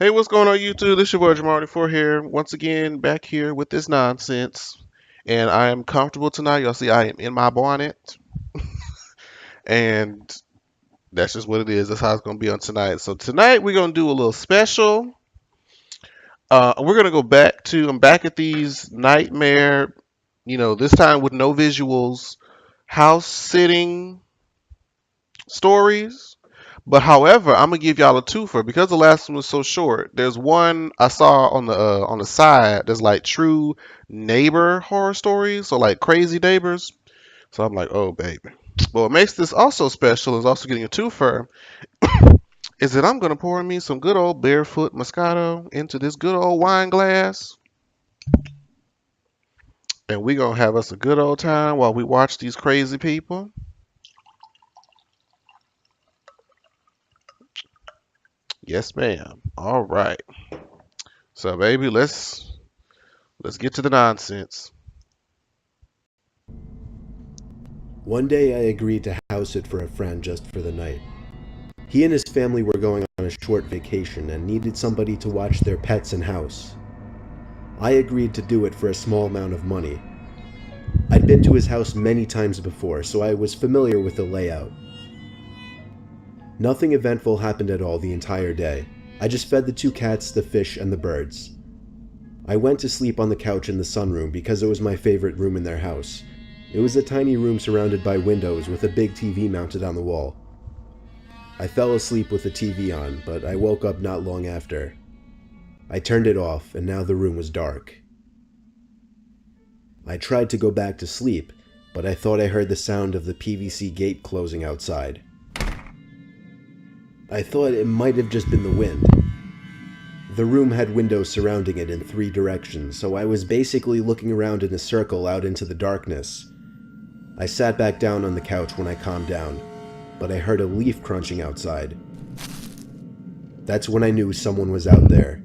Hey, what's going on YouTube? This your boy Jamal 4 here, once again back here with this nonsense. And I am comfortable tonight. Y'all see I am in my bonnet. And that's just what it is. That's how it's gonna be on tonight. So tonight we're gonna do a little special. We're gonna go back to I'm back at these nightmare, this time with no visuals, house sitting stories. But however, I'm gonna give y'all a twofer because the last one was so short. There's one I saw on the side. There's like true neighbor horror stories, so like crazy neighbors. So I'm like, oh baby. But what makes this also special is also getting a twofer. Is that I'm gonna pour me some good old barefoot Moscato into this good old wine glass, and we gonna have us a good old time while we watch these crazy people. Yes, ma'am. All right. So baby, let's get to the nonsense. One day I agreed to house sit for a friend just for the night. He and his family were going on a short vacation and needed somebody to watch their pets and house. I agreed to do it for a small amount of money. I'd been to his house many times before, so I was familiar with the layout. Nothing eventful happened at all the entire day. I just fed the two cats, the fish, and the birds. I went to sleep on the couch in the sunroom because it was my favorite room in their house. It was a tiny room surrounded by windows with a big TV mounted on the wall. I fell asleep with the TV on, but I woke up not long after. I turned it off, and now the room was dark. I tried to go back to sleep, but I thought I heard the sound of the PVC gate closing outside. I thought it might have just been the wind. The room had windows surrounding it in 3 directions, so I was basically looking around in a circle out into the darkness. I sat back down on the couch when I calmed down, but I heard a leaf crunching outside. That's when I knew someone was out there.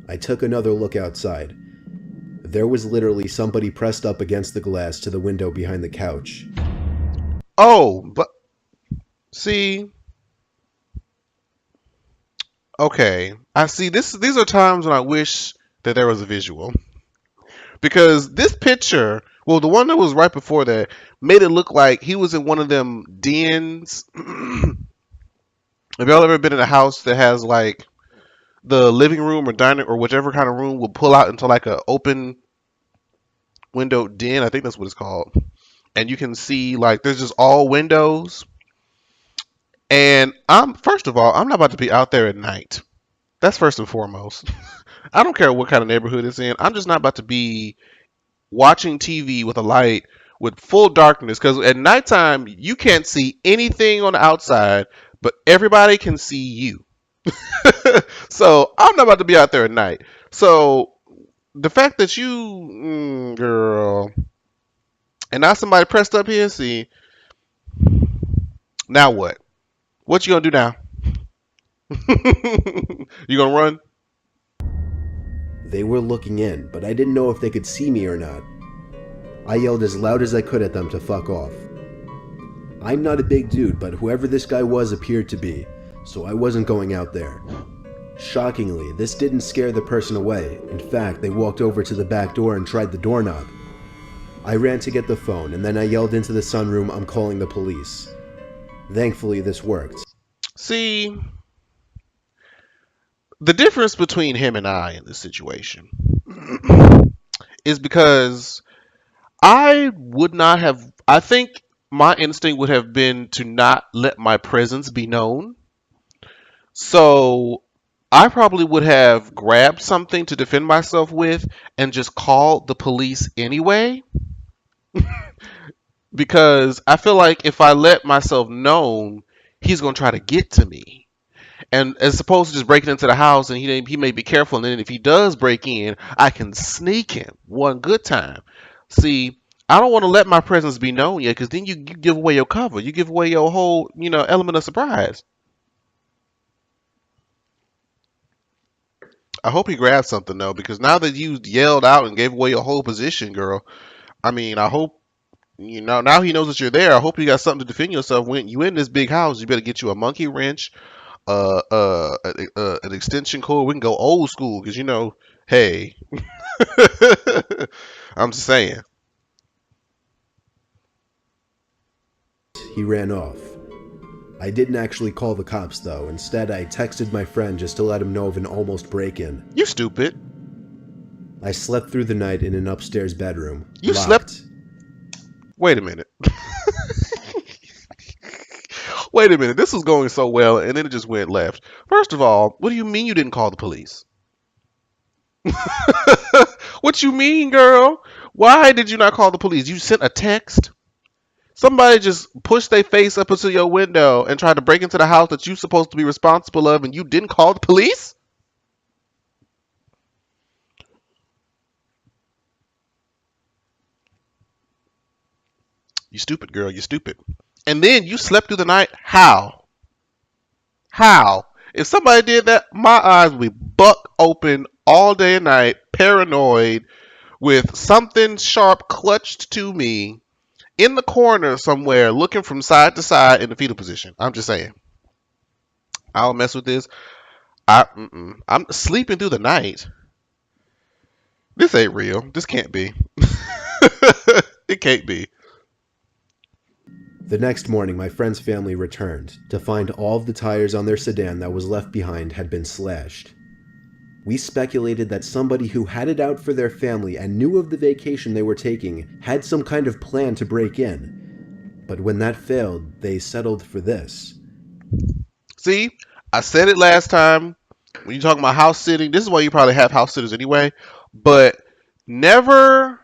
I took another look outside. There was literally somebody pressed up against the glass to the window behind the couch. Oh, but see, okay. I see this these are times when I wish that there was a visual. Because this picture, well, the one that was right before that made it look like he was in one of them dens. Have y'all ever been in a house that has like the living room or dining or whichever kind of room will pull out into like a open window den? I think that's what it's called. And you can see like there's just all windows. And I'm first of all, I'm not about to be out there at night. That's first and foremost. I don't care what kind of neighborhood it's in. I'm just not about to be watching TV with a light with full darkness because at nighttime you can't see anything on the outside, but everybody can see you. So I'm not about to be out there at night. So the fact that you, girl, and now somebody pressed up here, see, now what? What you gonna do now? You gonna run? They were looking in, but I didn't know if they could see me or not. I yelled as loud as I could at them to fuck off. I'm not a big dude, but whoever this guy was appeared to be, so I wasn't going out there. Shockingly, this didn't scare the person away. In fact, they walked over to the back door and tried the doorknob. I ran to get the phone, and then I yelled into the sunroom, "I'm calling the police." Thankfully, this worked. See, the difference between him and I in this situation is because I would not have. I think my instinct would have been to not let my presence be known. So I probably would have grabbed something to defend myself with and just called the police anyway. Because I feel like if I let myself known, he's gonna try to get to me. And as opposed to just breaking into the house and he may be careful, and then if he does break in, I can sneak him one good time. See, I don't want to let my presence be known yet, because then you give away your cover. You give away your whole, element of surprise. I hope he grabbed something though, because now that you yelled out and gave away your whole position, girl. I mean, I hope now he knows that you're there. I hope you got something to defend yourself. When you in this big house, you better get you a monkey wrench, an extension cord. We can go old school because hey, I'm just saying. He ran off. I didn't actually call the cops though. Instead, I texted my friend just to let him know of an almost break-in. You stupid. I slept through the night in an upstairs bedroom. You locked. slept. Wait a minute. Wait a minute. This was going so well, and then it just went left. First of all, what do you mean you didn't call the police? What you mean, girl? Why did you not call the police? You sent a text? Somebody just pushed their face up into your window and tried to break into the house that you're supposed to be responsible of, and you didn't call the police? You stupid, girl. You stupid. And then you slept through the night? How? How? If somebody did that, my eyes would be buck open all day and night, paranoid, with something sharp clutched to me in the corner somewhere, looking from side to side in the fetal position. I'm just saying. I don't mess with this. I'm sleeping through the night. This ain't real. This can't be. It can't be. The next morning, my friend's family returned to find all of the tires on their sedan that was left behind had been slashed. We speculated that somebody who had it out for their family and knew of the vacation they were taking had some kind of plan to break in. But when that failed, they settled for this. See, I said it last time. When you're talking about house sitting, this is why you probably have house sitters anyway. But never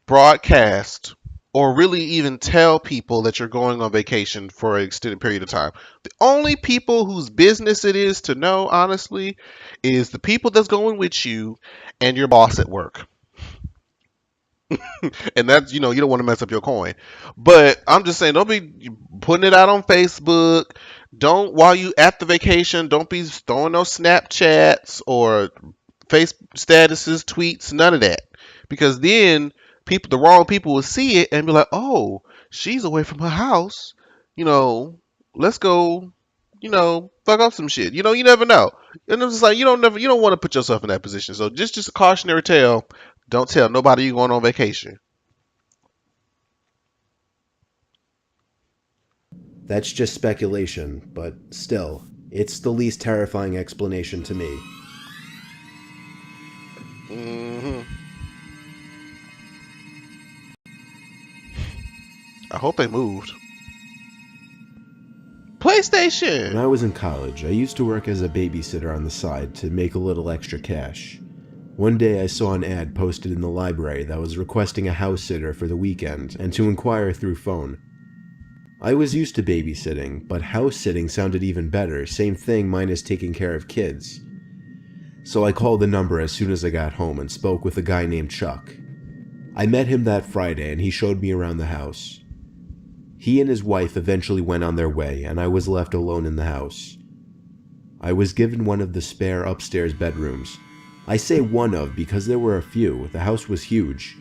broadcast or really even tell people that you're going on vacation for an extended period of time. The only people whose business it is to know, honestly, is the people that's going with you and your boss at work. And that's, you don't want to mess up your coin. But I'm just saying, don't be putting it out on Facebook. Don't, while you at the vacation, don't be throwing no Snapchats or face statuses, tweets, none of that. Because then the wrong people will see it and be like, oh, she's away from her house. Let's go, fuck up some shit. You never know. And it's just like, you don't want to put yourself in that position. So just a cautionary tale. Don't tell nobody you're going on vacation. That's just speculation, but still, it's the least terrifying explanation to me. I hope they moved. PlayStation! When I was in college, I used to work as a babysitter on the side to make a little extra cash. One day I saw an ad posted in the library that was requesting a house sitter for the weekend and to inquire through phone. I was used to babysitting, but house sitting sounded even better, same thing minus taking care of kids. So I called the number as soon as I got home and spoke with a guy named Chuck. I met him that Friday and he showed me around the house. He and his wife eventually went on their way and I was left alone in the house. I was given one of the spare upstairs bedrooms. I say one of because there were a few. The house was huge.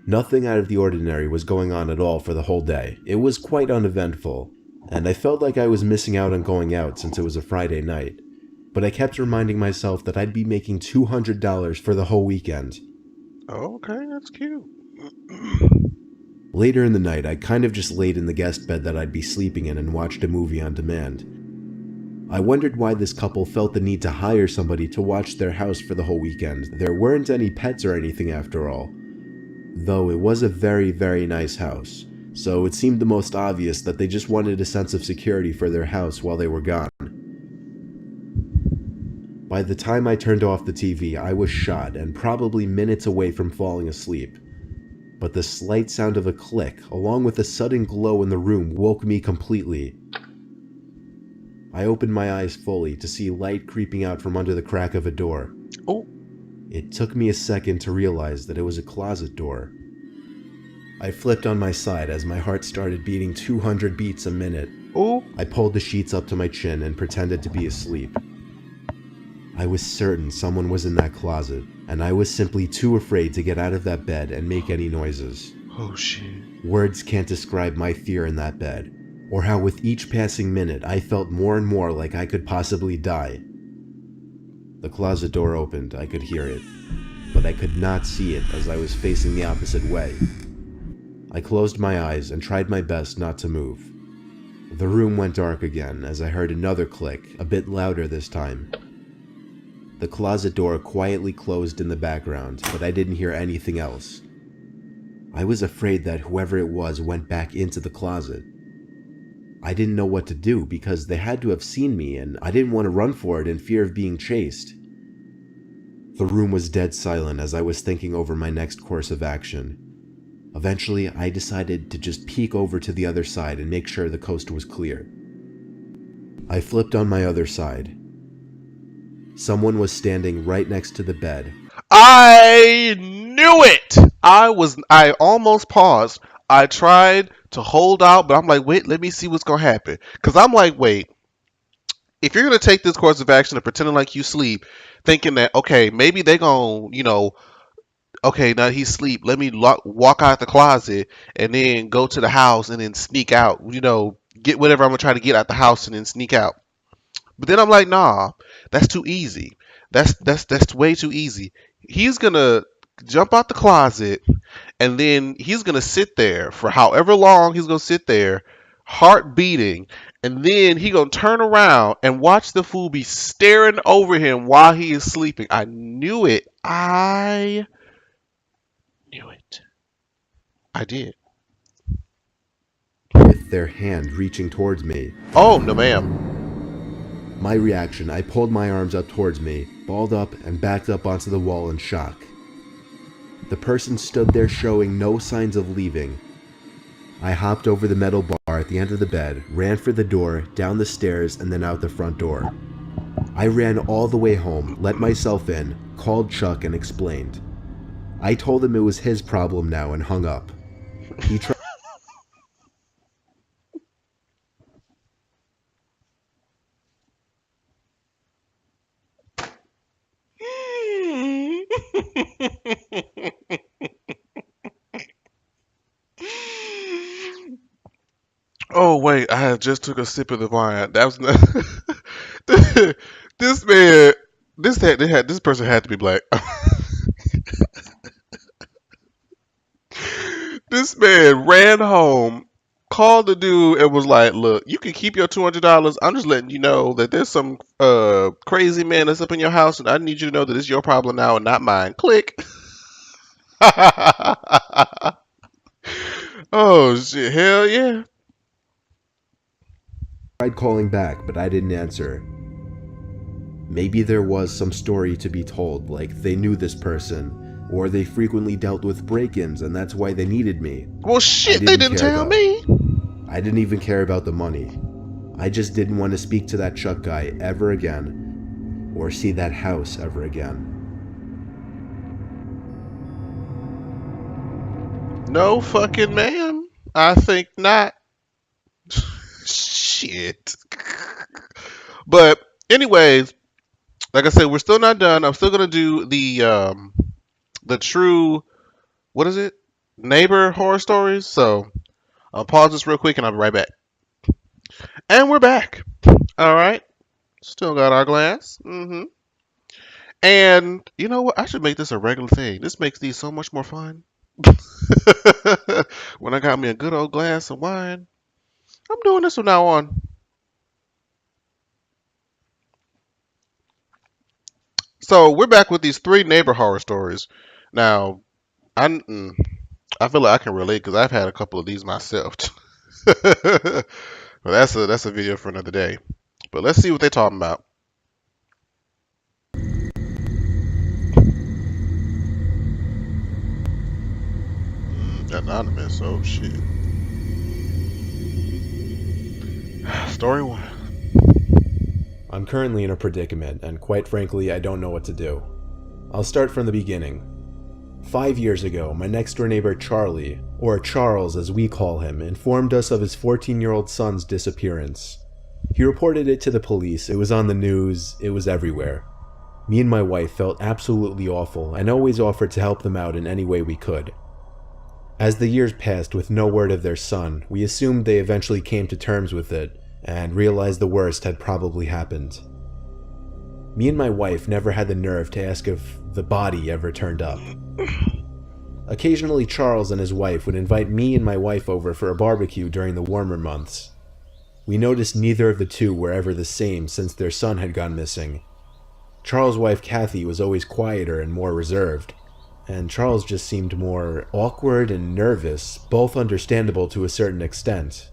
Nothing out of the ordinary was going on at all for the whole day. It was quite uneventful, and I felt like I was missing out on going out since it was a Friday night. But I kept reminding myself that I'd be making $200 for the whole weekend. Okay, that's cute. Later in the night, I kind of just laid in the guest bed that I'd be sleeping in and watched a movie on demand. I wondered why this couple felt the need to hire somebody to watch their house for the whole weekend. There weren't any pets or anything after all. Though it was a very, very nice house, so it seemed the most obvious that they just wanted a sense of security for their house while they were gone. By the time I turned off the TV, I was shot and probably minutes away from falling asleep. But the slight sound of a click, along with a sudden glow in the room, woke me completely. I opened my eyes fully to see light creeping out from under the crack of a door. Oh. It took me a second to realize that it was a closet door. I flipped on my side as my heart started beating 200 beats a minute. Oh. I pulled the sheets up to my chin and pretended to be asleep. I was certain someone was in that closet, and I was simply too afraid to get out of that bed and make any noises. Oh shit. Words can't describe my fear in that bed. or how with each passing minute I felt more and more like I could possibly die. The closet door opened, I could hear it, but I could not see it as I was facing the opposite way. I closed my eyes and tried my best not to move. The room went dark again as I heard another click, a bit louder this time. The closet door quietly closed in the background, but I didn't hear anything else. I was afraid that whoever it was went back into the closet. I didn't know what to do because they had to have seen me and I didn't want to run for it in fear of being chased. The room was dead silent as I was thinking over my next course of action. Eventually, I decided to just peek over to the other side and make sure the coast was clear. I flipped on my other side. Someone was standing right next to the bed. I knew it! I almost paused. I tried to hold out, but I'm like, wait, let me see what's gonna happen. Because I'm like, wait, if you're gonna take this course of action of pretending like you sleep, thinking that, okay, maybe they gonna, okay, now he's asleep, let me walk out the closet and then go to the house and then sneak out, get whatever I'm gonna try to get out the house and then sneak out. But then I'm like, nah, that's too easy. That's way too easy. He's gonna jump out the closet and then he's gonna sit there for however long he's gonna sit there, heart beating, and then he gonna turn around and watch the fool be staring over him while he is sleeping. I knew it. I knew it. I did. With their hand reaching towards me. Oh, no ma'am. My reaction, I pulled my arms up towards me, balled up, and backed up onto the wall in shock. The person stood there showing no signs of leaving. I hopped over the metal bar at the end of the bed, ran for the door, down the stairs, and then out the front door. I ran all the way home, let myself in, called Chuck, and explained. I told him it was his problem now and hung up. He tried. Oh wait, I had just took a sip of the wine. That was not this man. This person had to be black. This man ran home, called the dude, and was like, "Look, you can keep your $200. I'm just letting you know that there's some crazy man that's up in your house, and I need you to know that it's your problem now and not mine." Click. Oh shit! Hell yeah! Tried calling back, but I didn't answer. Maybe there was some story to be told, like they knew this person, or they frequently dealt with break-ins and that's why they needed me. Well, shit, they didn't tell me. I didn't even care about the money. I just didn't want to speak to that Chuck guy ever again, or see that house ever again. No fucking ma'am. I think not. Shit. But anyways, like I said, we're still not done. I'm still gonna do the true, what is it? Neighbor horror stories. So I'll pause this real quick and I'll be right back. And we're back. All right. Still got our glass. And you know what? I should make this a regular thing. This makes these so much more fun. When I got me a good old glass of wine. I'm doing this from now on. So we're back with these 3 neighbor horror stories. Now, I feel like I can relate because I've had a couple of these myself. Well, that's a video for another day. But let's see what they're talking about. Anonymous. Oh shit. Story 1. I'm currently in a predicament, and quite frankly, I don't know what to do. I'll start from the beginning. 5 years ago, my next-door neighbor Charlie, or Charles as we call him, informed us of his 14-year-old son's disappearance. He reported it to the police, it was on the news, it was everywhere. Me and my wife felt absolutely awful and always offered to help them out in any way we could. As the years passed with no word of their son, we assumed they eventually came to terms with it and realized the worst had probably happened. Me and my wife never had the nerve to ask if the body ever turned up. Occasionally, Charles and his wife would invite me and my wife over for a barbecue during the warmer months. We noticed neither of the two were ever the same since their son had gone missing. Charles' wife Kathy was always quieter and more reserved, and Charles just seemed more awkward and nervous, both understandable to a certain extent.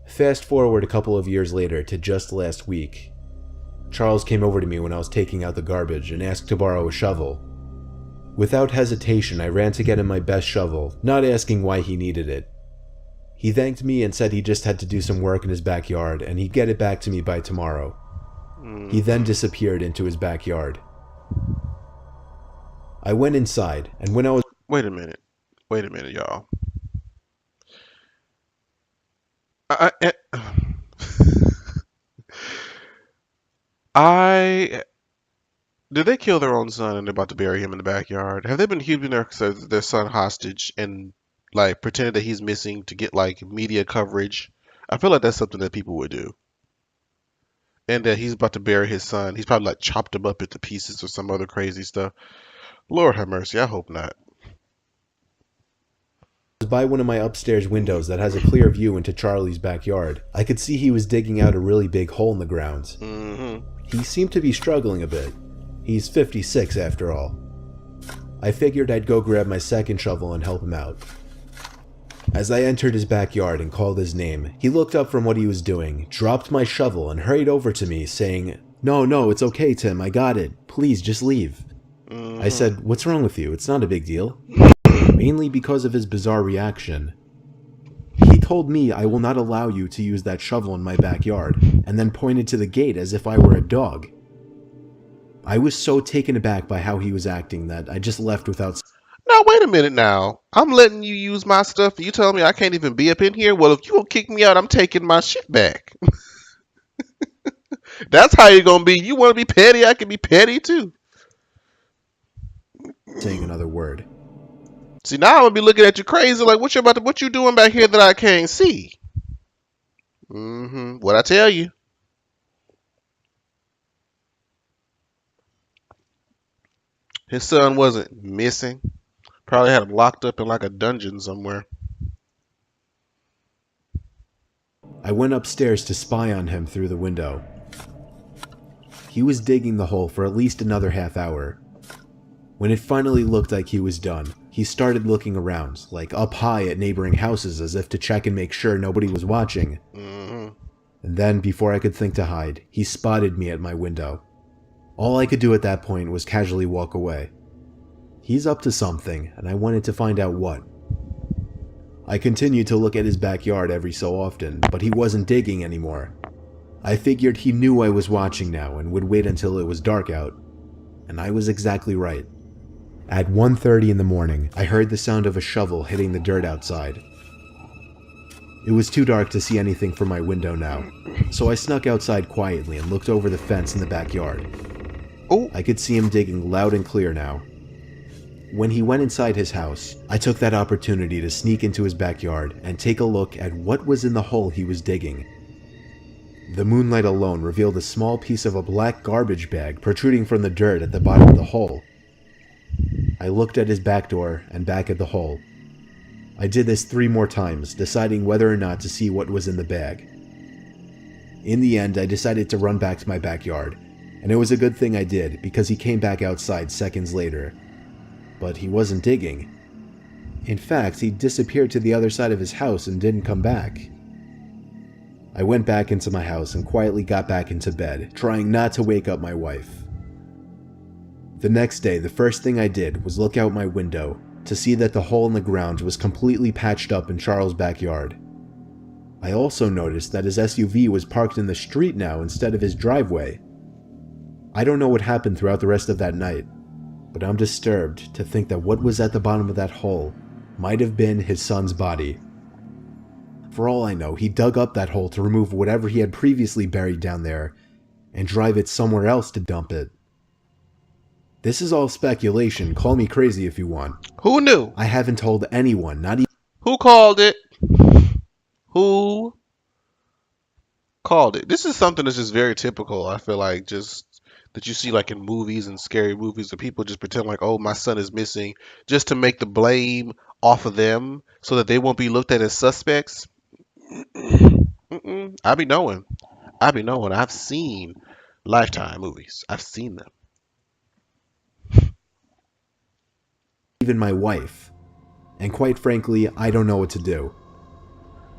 Fast forward a couple of years later to just last week. Charles came over to me when I was taking out the garbage and asked to borrow a shovel. Without hesitation, I ran to get him my best shovel, not asking why he needed it. He thanked me and said he just had to do some work in his backyard and he'd get it back to me by tomorrow. He then disappeared into his backyard. I went inside, and when I was... Wait a minute, y'all. Did they kill their own son and they're about to bury him in the backyard? Have they been keeping their son hostage and like pretending that he's missing to get like media coverage? I feel like that's something that people would do. And that he's about to bury his son. He's probably like chopped him up into pieces or some other crazy stuff. Lord have mercy, I hope not. By one of my upstairs windows that has a clear view into Charlie's backyard. I could see he was digging out a really big hole in the ground. He seemed to be struggling a bit. He's 56 after all. I figured I'd go grab my second shovel and help him out. As I entered his backyard and called his name, he looked up from what he was doing, dropped my shovel, and hurried over to me, saying, No, it's okay, Tim, I got it. Please, just leave. I said, What's wrong with you? It's not a big deal. Mainly because of his bizarre reaction. He told me I will not allow you to use that shovel in my backyard, and then pointed to the gate as if I were a dog. I was so taken aback by how he was acting that I just left without... Now, wait a minute now. I'm letting you use my stuff. You telling me I can't even be up in here? Well, if you gonna kick me out, I'm taking my shit back. That's how you're gonna be. You want to be petty? I can be petty too. saying another word. See, now I'm gonna be looking at you crazy, like what you doing back here that I can't see? What I tell you? His son wasn't missing. Probably had him locked up in like a dungeon somewhere. I went upstairs to spy on him through the window. He was digging the hole for at least another half hour. When it finally looked like he was done, he started looking around, like up high at neighboring houses as if to check and make sure nobody was watching. And then, before I could think to hide, he spotted me at my window. All I could do at that point was casually walk away. He's up to something, and I wanted to find out what. I continued to look at his backyard every so often, but he wasn't digging anymore. I figured he knew I was watching now and would wait until it was dark out. And I was exactly right. At 1:30 in the morning, I heard the sound of a shovel hitting the dirt outside. It was too dark to see anything from my window now, so I snuck outside quietly and looked over the fence in the backyard. Oh, I could see him digging loud and clear now. When he went inside his house, I took that opportunity to sneak into his backyard and take a look at what was in the hole he was digging. The moonlight alone revealed a small piece of a black garbage bag protruding from the dirt at the bottom of the hole. I looked at his back door and back at the hole. I did this 3 more times, deciding whether or not to see what was in the bag. In the end, I decided to run back to my backyard, and it was a good thing I did because he came back outside seconds later. But he wasn't digging. In fact, he disappeared to the other side of his house and didn't come back. I went back into my house and quietly got back into bed, trying not to wake up my wife. The next day, the first thing I did was look out my window to see that the hole in the ground was completely patched up in Charles' backyard. I also noticed that his SUV was parked in the street now instead of his driveway. I don't know what happened throughout the rest of that night, but I'm disturbed to think that what was at the bottom of that hole might have been his son's body. For all I know, he dug up that hole to remove whatever he had previously buried down there and drive it somewhere else to dump it. This is all speculation. Call me crazy if you want. Who knew? I haven't told anyone, not even... Who called it? Who called it? This is something that's just very typical. I feel like just that you see like in movies and scary movies that people just pretend like, oh, my son is missing just to make the blame off of them so that they won't be looked at as suspects. I be knowing. I've seen Lifetime movies. I've seen them. even my wife. And quite frankly, I don't know what to do.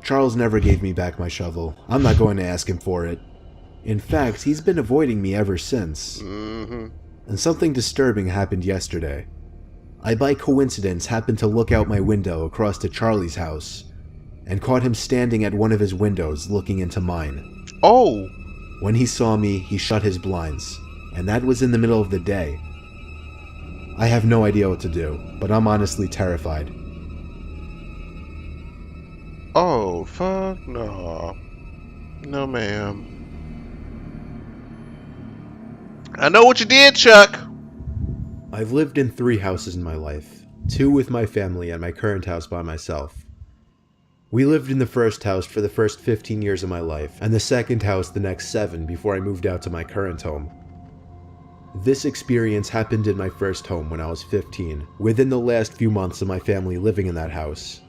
Charles never gave me back my shovel. I'm not going to ask him for it. In fact, he's been avoiding me ever since. And something disturbing happened yesterday. I by coincidence happened to look out my window across to Charlie's house and caught him standing at one of his windows looking into mine. Oh! When he saw me, he shut his blinds, and that was in the middle of the day. I have no idea what to do, but I'm honestly terrified. Oh, fuck no. No, ma'am. I know what you did, Chuck. I've lived in 3 houses in my life, 2 with my family and my current house by myself. We lived in the first house for the first 15 years of my life, and the second house the next 7 before I moved out to my current home. This experience happened in my first home when I was 15, within the last few months of my family living in that house.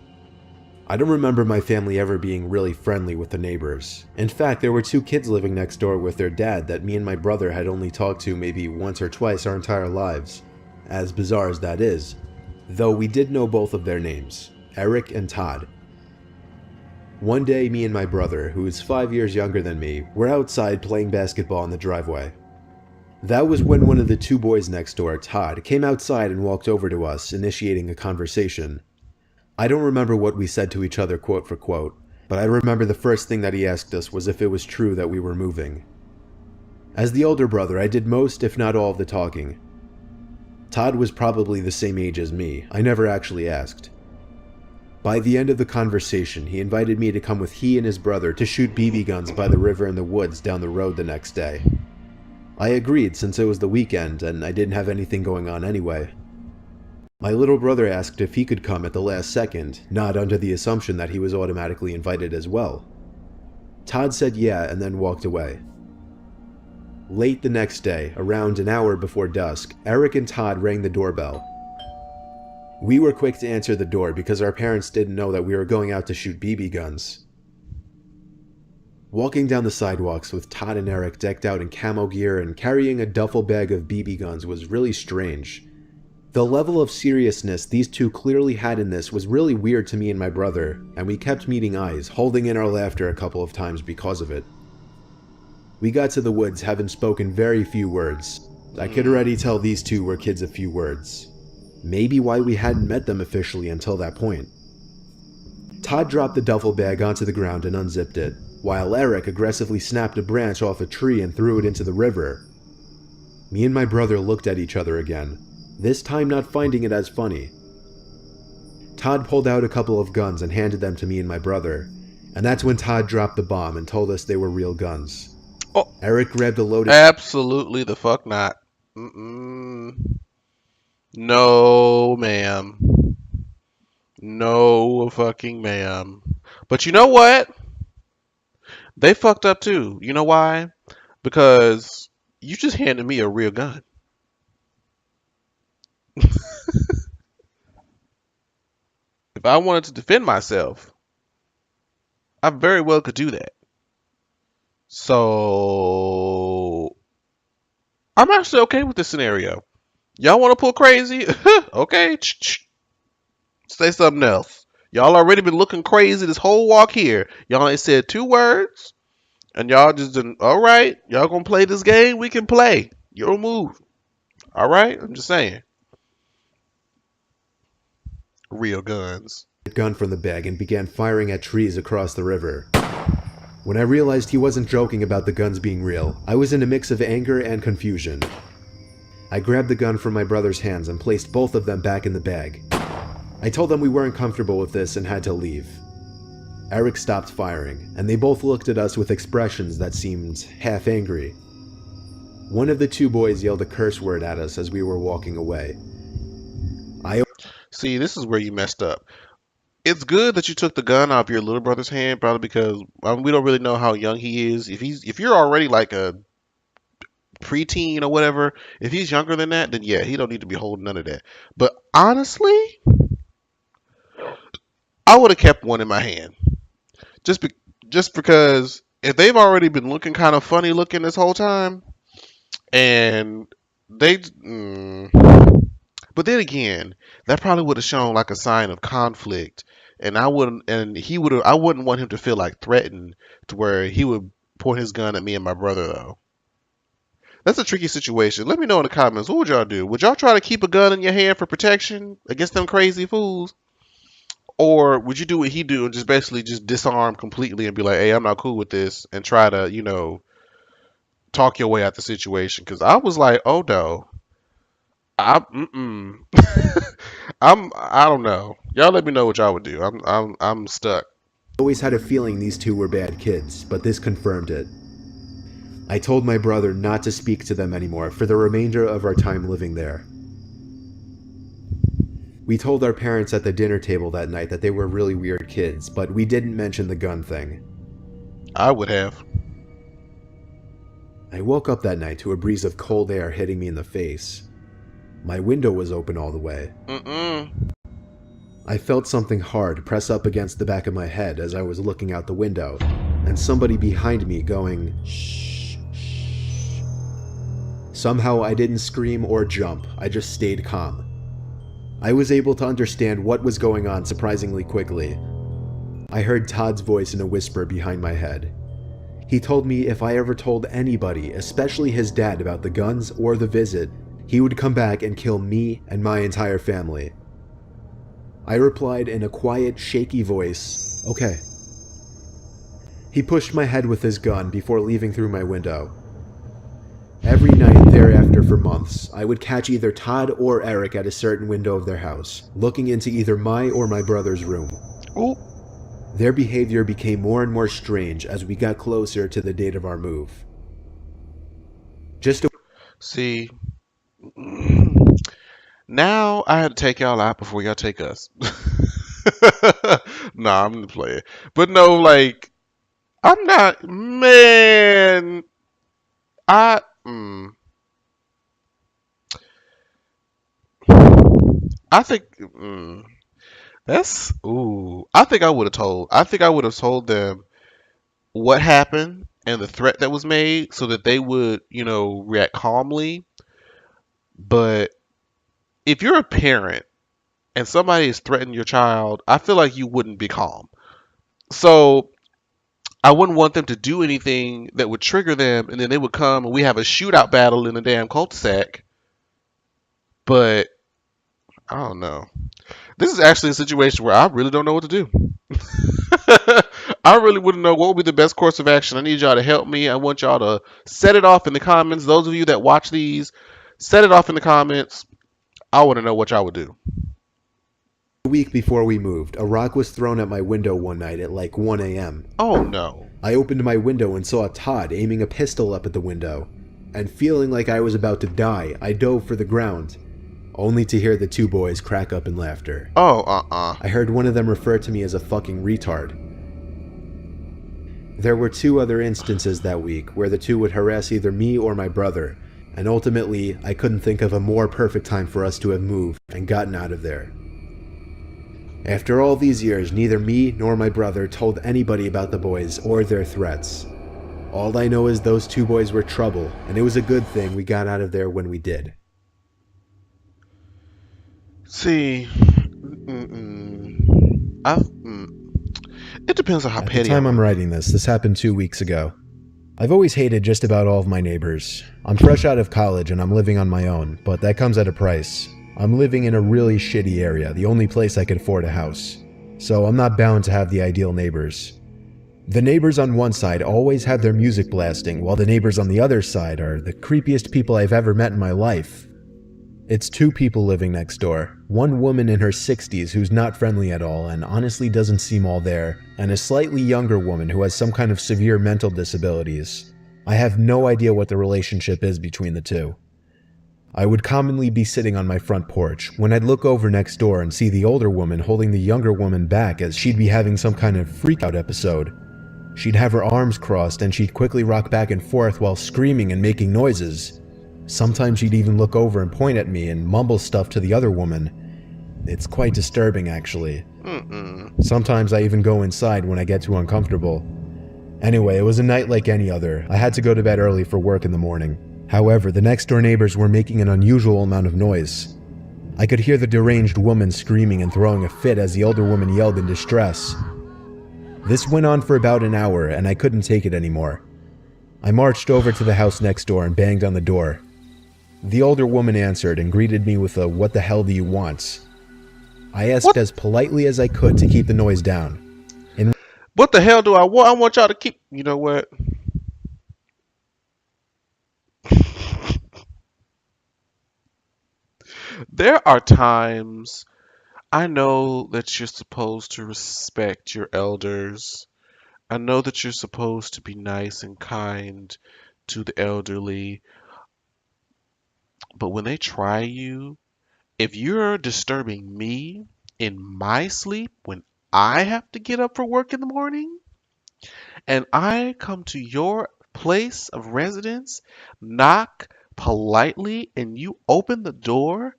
I don't remember my family ever being really friendly with the neighbors. In fact, there were 2 kids living next door with their dad that me and my brother had only talked to maybe once or twice our entire lives, as bizarre as that is, though we did know both of their names, Eric and Todd. One day, me and my brother, who is 5 years younger than me, were outside playing basketball in the driveway. That was when one of the 2 boys next door, Todd, came outside and walked over to us, initiating a conversation. I don't remember what we said to each other quote for quote, but I remember the first thing that he asked us was if it was true that we were moving. As the older brother, I did most, if not all, of the talking. Todd was probably the same age as me. I never actually asked. By the end of the conversation, he invited me to come with he and his brother to shoot BB guns by the river in the woods down the road the next day. I agreed since it was the weekend and I didn't have anything going on anyway. My little brother asked if he could come at the last second, not under the assumption that he was automatically invited as well. Todd said yeah and then walked away. Late the next day, around an hour before dusk, Eric and Todd rang the doorbell. We were quick to answer the door because our parents didn't know that we were going out to shoot BB guns. Walking down the sidewalks with Todd and Eric decked out in camo gear and carrying a duffel bag of BB guns was really strange. The level of seriousness these 2 clearly had in this was really weird to me and my brother, and we kept meeting eyes, holding in our laughter a couple of times because of it. We got to the woods having spoken very few words. I could already tell these 2 were kids of few words. Maybe why we hadn't met them officially until that point. Todd dropped the duffel bag onto the ground and unzipped it, while Eric aggressively snapped a branch off a tree and threw it into the river. Me and my brother looked at each other again, this time not finding it as funny. Todd pulled out a couple of guns and handed them to me and my brother, and that's when Todd dropped the bomb and told us they were real guns. Oh, Eric grabbed a loaded... Absolutely the fuck not. No, ma'am. No fucking ma'am. But you know what? They fucked up too. You know why? Because you just handed me a real gun. If I wanted to defend myself, I very well could do that. So I'm actually okay with this scenario. Y'all want to pull crazy? Okay. Say something else. Y'all already been looking crazy this whole walk here. Y'all ain't said 2 words. And y'all just didn't. Alright. Y'all gonna play this game? We can play. Your move. Alright? I'm just saying. Real guns. Gun from the bag and began firing at trees across the river. When I realized he wasn't joking about the guns being real, I was in a mix of anger and confusion. I grabbed the gun from my brother's hands and placed both of them back in the bag. I told them we weren't comfortable with this and had to leave. Eric stopped firing, and they both looked at us with expressions that seemed half angry. One of the two boys yelled a curse word at us as we were walking away. See, this is where you messed up. It's good that you took the gun off your little brother's hand, probably because we don't really know how young he is. If you're already like a preteen or whatever, if he's younger than that, then yeah, he don't need to be holding none of that. But honestly, I would have kept one in my hand, just because if they've already been looking kind of funny looking this whole time, and they, but then again, that probably would have shown like a sign of conflict, and I wouldn't want him to feel like threatened to where he would point his gun at me and my brother though. That's a tricky situation. Let me know in the comments. What would y'all do? Would y'all try to keep a gun in your hand for protection against them crazy fools? Or would you do what he do and just basically just disarm completely and be like, hey, I'm not cool with this, and try to, talk your way out the situation? Because I was like, oh no. I don't know. Y'all let me know what y'all would do. I'm stuck. always had a feeling these two were bad kids, but this confirmed it. I told my brother not to speak to them anymore for the remainder of our time living there. We told our parents at the dinner table that night that they were really weird kids, but we didn't mention the gun thing. I would have. I woke up that night to a breeze of cold air hitting me in the face. My window was open all the way. I felt something hard press up against the back of my head as I was looking out the window, and somebody behind me going, shh, shh. Somehow I didn't scream or jump, I just stayed calm. I was able to understand what was going on surprisingly quickly. I heard Todd's voice in a whisper behind my head. He told me if I ever told anybody, especially his dad, about the guns or the visit, he would come back and kill me and my entire family. I replied in a quiet, shaky voice, okay. He pushed my head with his gun before leaving through my window. Every night thereafter for months, I would catch either Todd or Eric at a certain window of their house, looking into either my or my brother's room. Ooh. Their behavior became more and more strange as we got closer to the date of our move. See, now I had to take y'all out before y'all take us. Nah, I'm gonna play it. But no, like, I'm not, man. I think that's ooh. I think I would have told. I think I would have told them what happened and the threat that was made, so that they would, react calmly. But if you're a parent and somebody is threatening your child, I feel like you wouldn't be calm. So I wouldn't want them to do anything that would trigger them, and then they would come and we have a shootout battle in the damn cul-de-sac. But I don't know. This is actually a situation where I really don't know what to do. I really wouldn't know what would be the best course of action. I need y'all to help me. I want y'all to set it off in the comments. Those of you that watch these, set it off in the comments. I want to know what y'all would do. A week before we moved, a rock was thrown at my window one night at like 1 a.m. Oh no. I opened my window and saw Todd aiming a pistol up at the window, and feeling like I was about to die, I dove for the ground, only to hear the two boys crack up in laughter. Oh, I heard one of them refer to me as a fucking retard. There were two other instances that week where the two would harass either me or my brother, and ultimately, I couldn't think of a more perfect time for us to have moved and gotten out of there. After all these years, neither me nor my brother told anybody about the boys or their threats. All I know is those two boys were trouble, and it was a good thing we got out of there when we did. see, it depends on how At petty. the time I'm writing this happened 2 weeks ago. I've always hated just about all of my neighbors. I'm fresh out of college and I'm living on my own, but that comes at a price. I'm living in a really shitty area, the only place I could afford a house. So I'm not bound to have the ideal neighbors. The neighbors on one side always have their music blasting, while the neighbors on the other side are the creepiest people I've ever met in my life. It's two people living next door, one woman in her 60s who's not friendly at all and honestly doesn't seem all there, and a slightly younger woman who has some kind of severe mental disabilities. I have no idea what the relationship is between the two. I would commonly be sitting on my front porch when I'd look over next door and see the older woman holding the younger woman back as she'd be having some kind of freak-out episode. She'd have her arms crossed and she'd quickly rock back and forth while screaming and making noises. Sometimes she'd even look over and point at me and mumble stuff to the other woman. It's quite disturbing, actually. Sometimes I even go inside when I get too uncomfortable. Anyway, it was a night like any other. I had to go to bed early for work in the morning. However, the next door neighbors were making an unusual amount of noise. I could hear the deranged woman screaming and throwing a fit as the older woman yelled in distress. This went on for about an hour and I couldn't take it anymore. I marched over to the house next door and banged on the door. The older woman answered and greeted me with a "What the hell do you want?" I asked as politely as I could to keep the noise down. What the hell do I want? I want y'all to keep... You know what? There are times I know that you're supposed to respect your elders. I know that you're supposed to be nice and kind to the elderly. But when they try you, if you're disturbing me in my sleep when I have to get up for work in the morning, and I come to your place of residence, knock politely, and you open the door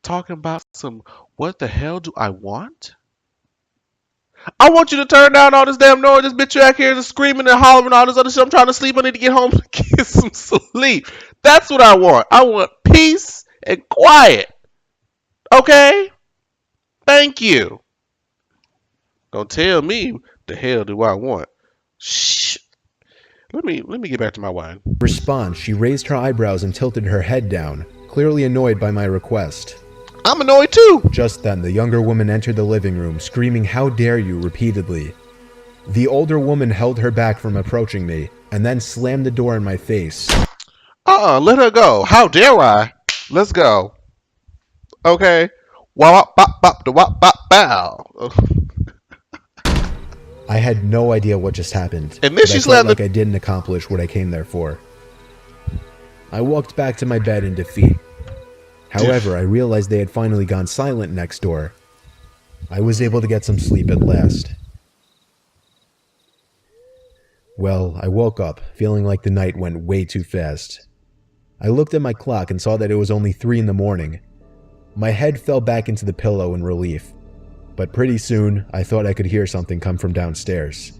talking about some "what the hell do I want?" I want you to turn down all this damn noise. This bitch back here is screaming and hollering all this other shit. I'm trying to sleep. I need to get home to get some sleep. That's what I want. I want peace and quiet. Okay? Thank you. Don't tell me the hell do I want. Shh. Let me get back to my wine. In response, she raised her eyebrows and tilted her head down, clearly annoyed by my request. I'm annoyed too. Just then, the younger woman entered the living room, screaming "How dare you!" repeatedly. The older woman held her back from approaching me, and then slammed the door in my face. Let her go. How dare I? Let's go. Okay. Wop bop bop da wop bop bow. I had no idea what just happened, And then but she I slammed felt like I didn't accomplish what I came there for. I walked back to my bed in defeat. However, I realized they had finally gone silent next door. I was able to get some sleep at last. Well, I woke up, feeling like the night went way too fast. I looked at my clock and saw that it was only 3 in the morning. My head fell back into the pillow in relief, but pretty soon I thought I could hear something come from downstairs.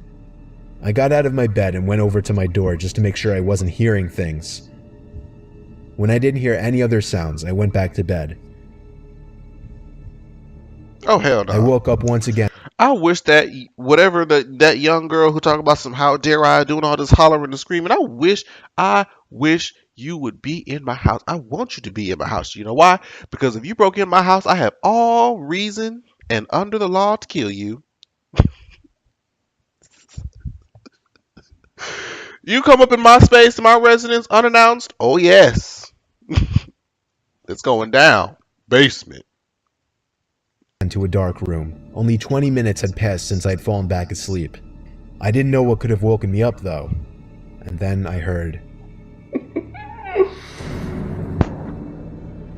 I got out of my bed and went over to my door just to make sure I wasn't hearing things. When I didn't hear any other sounds, I went back to bed. Oh hell no. I woke up once again. I wish that whatever that young girl who talked about some "how dare I" doing all this hollering and screaming, I wish you would be in my house. I want you to be in my house. You know why? Because if you broke in my house, I have all reason and under the law to kill you. You come up in my space, in my residence, unannounced. Oh yes. It's going down. Basement. Into a dark room. Only 20 minutes had passed since I'd fallen back asleep. I didn't know what could have woken me up, though. And then I heard.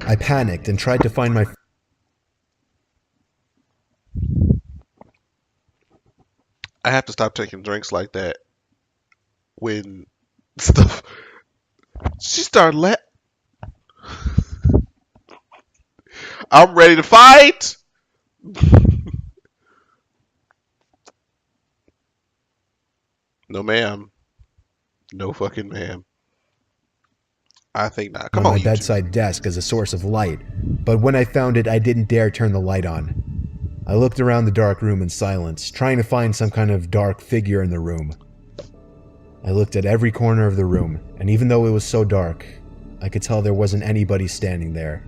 I panicked and tried to find my... I have to stop taking drinks like that when stuff... She started I'm ready to fight! No ma'am. No fucking ma'am. I think not. Come on, my you bedside desk as a source of light, but when I found it, I didn't dare turn the light on. I looked around the dark room in silence, trying to find some kind of dark figure in the room. I looked at every corner of the room, and even though it was so dark, I could tell there wasn't anybody standing there.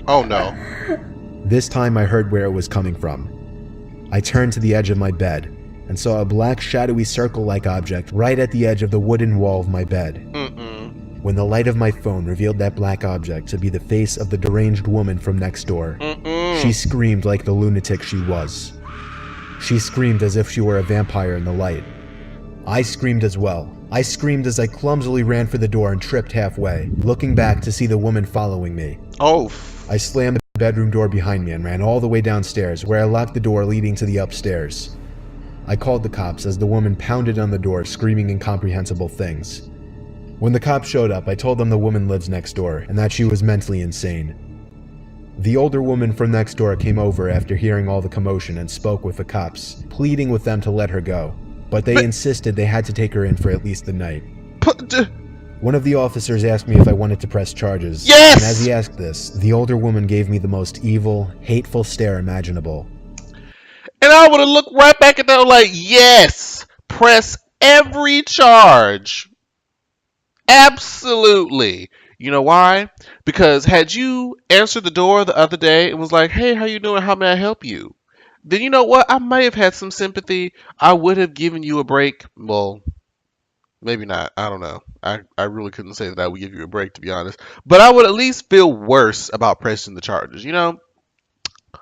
Oh no. This time I heard where it was coming from. I turned to the edge of my bed and saw a black shadowy circle-like object right at the edge of the wooden wall of my bed. When the light of my phone revealed that black object to be the face of the deranged woman from next door, she screamed like the lunatic she was. She screamed as if she were a vampire in the light. I screamed as well. I screamed as I clumsily ran for the door and tripped halfway, looking back to see the woman following me. Oh. I slammed the bedroom door behind me and ran all the way downstairs, where I locked the door leading to the upstairs. I called the cops as the woman pounded on the door, screaming incomprehensible things. When the cops showed up, I told them the woman lives next door and that she was mentally insane. The older woman from next door came over after hearing all the commotion and spoke with the cops, pleading with them to let her go. But they insisted they had to take her in for at least the night. One of the officers asked me if I wanted to press charges. Yes! And as he asked this, the older woman gave me the most evil, hateful stare imaginable. And I would have looked right back at them like, yes, press every charge. Absolutely. You know why? Because had you answered the door the other day and was like, hey, how you doing? How may I help you? Then you know what? I might have had some sympathy. I would have given you a break. Well, maybe not. I don't know. I really couldn't say that I would give you a break, to be honest. But I would at least feel worse about pressing the charges, you know?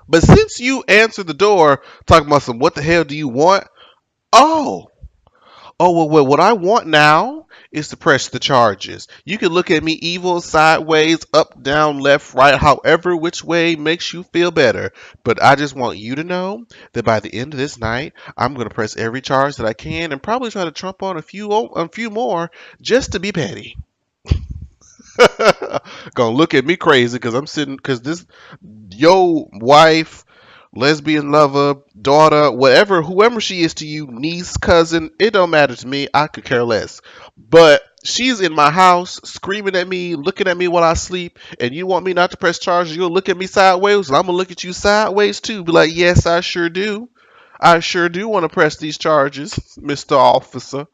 But since you answered the door talking about some, what the hell do you want? Oh, well, what I want now is to press the charges. You can look at me evil, sideways, up, down, left, right, however which way makes you feel better. But I just want you to know that by the end of this night, I'm going to press every charge that I can and probably try to trump on a few more just to be petty. Gonna look at me crazy because this yo wife, lesbian lover, daughter, whoever she is to you, niece, cousin, it don't matter to me. I could care less. But she's in my house screaming at me, looking at me while I sleep, and you want me not to press charges? You'll look at me sideways, and I'm gonna look at you sideways too. Be like, yes, I sure do. I sure do want to press these charges, Mr. Officer.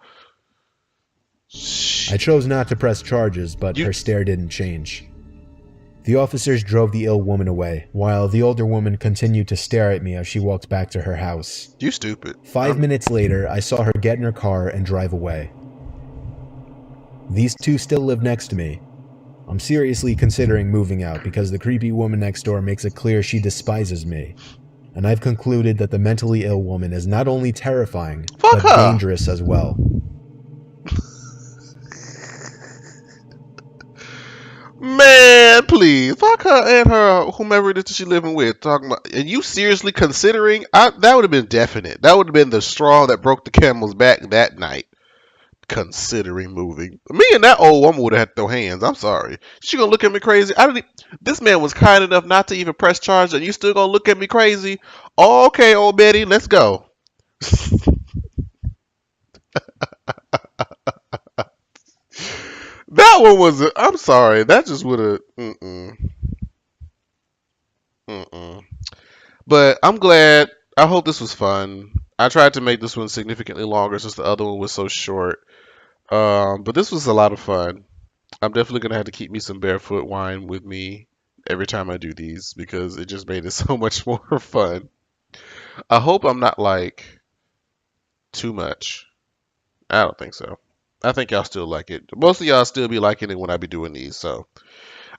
I chose not to press charges, but her stare didn't change. The officers drove the ill woman away, while the older woman continued to stare at me as she walked back to her house. You stupid. 5 minutes later, I saw her get in her car and drive away. These two still live next to me. I'm seriously considering moving out because the creepy woman next door makes it clear she despises me. And I've concluded that the mentally ill woman is not only terrifying, but dangerous as well. Man, please, fuck her and her whomever it is that she living with. Talking about, and you seriously considering? That would have been definite. That would have been the straw that broke the camel's back that night. Considering moving, me and that old woman would have had to throw hands. I'm sorry. She gonna look at me crazy. This man was kind enough not to even press charge, and you still gonna look at me crazy? Okay, old Betty, let's go. That one was. I'm sorry. That just would have. But I'm glad. I hope this was fun. I tried to make this one significantly longer since the other one was so short. But this was a lot of fun. I'm definitely gonna have to keep me some barefoot wine with me every time I do these because it just made it so much more fun. I hope I'm not like too much. I don't think so. I think y'all still like it. Most of y'all still be liking it when I be doing these. So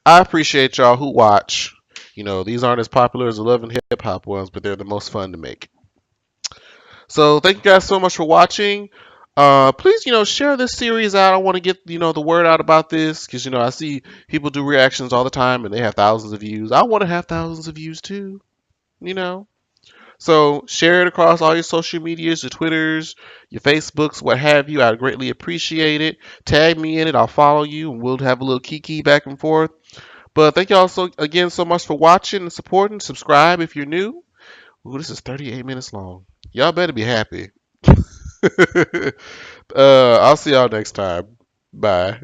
I appreciate y'all who watch. You know, these aren't as popular as the Love and Hip Hop ones, but they're the most fun to make. So thank you guys so much for watching. Please, share this series out. I want to get, the word out about this because, I see people do reactions all the time and they have thousands of views. I want to have thousands of views too, So share it across all your social medias, your Twitters, your Facebooks, what have you. I'd greatly appreciate it. Tag me in it. I'll follow you and we'll have a little kiki back and forth. But thank y'all again so much for watching and supporting. Subscribe if you're new. Ooh, this is 38 minutes long. Y'all better be happy. I'll see y'all next time. Bye.